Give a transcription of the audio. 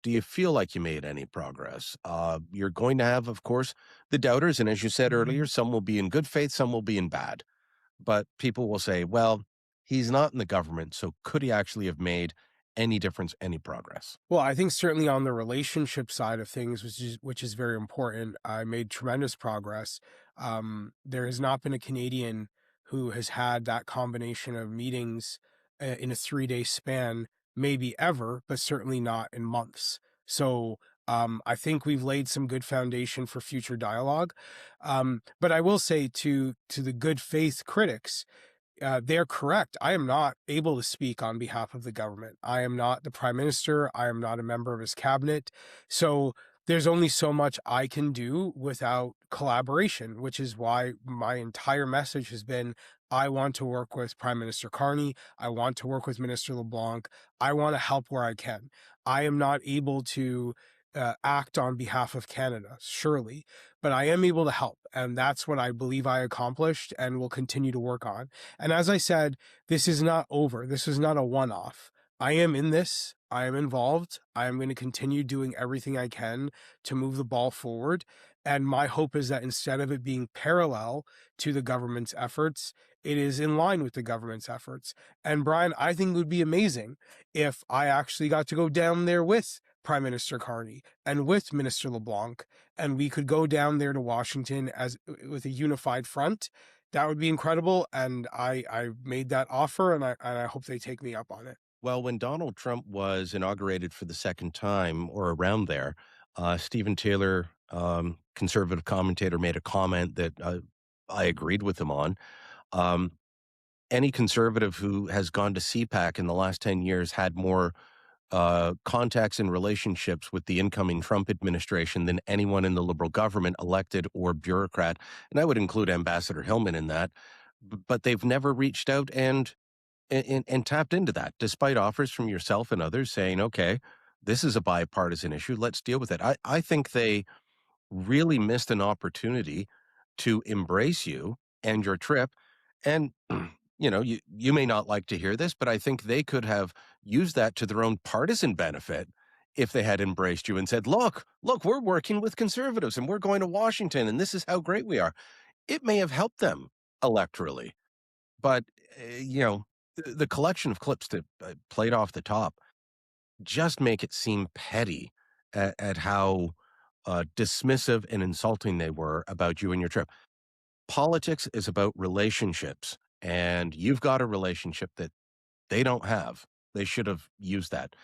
Do you feel like you made any progress? You're going to have, of course, the doubters. And as you said earlier, some will be in good faith, some will be in bad. But people will say, well, he's not in the government. So could he actually have made any difference, any progress? Well, I think certainly on the relationship side of things, which is very important, I made tremendous progress. There has not been a Canadian who has had that combination of meetings in a 3 day span, maybe ever, but certainly not in months. So I think we've laid some good foundation for future dialogue. But I will say to the good faith critics, they're correct. I am not able to speak on behalf of the government. I am not the prime minister. I am not a member of his cabinet. So there's only so much I can do without collaboration, which is why my entire message has been I want to work with Prime Minister Carney. I want to work with Minister LeBlanc. I want to help where I can. I am not able to act on behalf of Canada, surely, but I am able to help. And that's what I believe I accomplished and will continue to work on. And as I said, this is not over. This is not a one off. I am in this. I am involved. I am going to continue doing everything I can to move the ball forward. And my hope is that instead of it being parallel to the government's efforts, it is in line with the government's efforts. And Brian, I think it would be amazing if I actually got to go down there with Prime Minister Carney and with Minister LeBlanc, and we could go down there to Washington as with a unified front. That would be incredible, and I made that offer, and I hope they take me up on it. Well, when Donald Trump was inaugurated for the second time or around there, Stephen Taylor, conservative commentator, made a comment that I agreed with him on. Um, any conservative who has gone to CPAC in the last 10 years had more contacts and relationships with the incoming Trump administration than anyone in the Liberal government, elected or bureaucrat. And I would include Ambassador Hillman in that. But they've never reached out and tapped into that, despite offers from yourself and others saying, okay, this is a bipartisan issue. Let's deal with it. I think they really missed an opportunity to embrace you and your trip. And, you may not like to hear this, but I think they could have used that to their own partisan benefit if they had embraced you and said, look, we're working with conservatives and we're going to Washington and this is how great we are. It may have helped them electorally. But, the collection of clips that, played off the top just make it seem petty at how, dismissive and insulting they were about you and your trip. Politics is about relationships, and you've got a relationship that they don't have. They should have used that.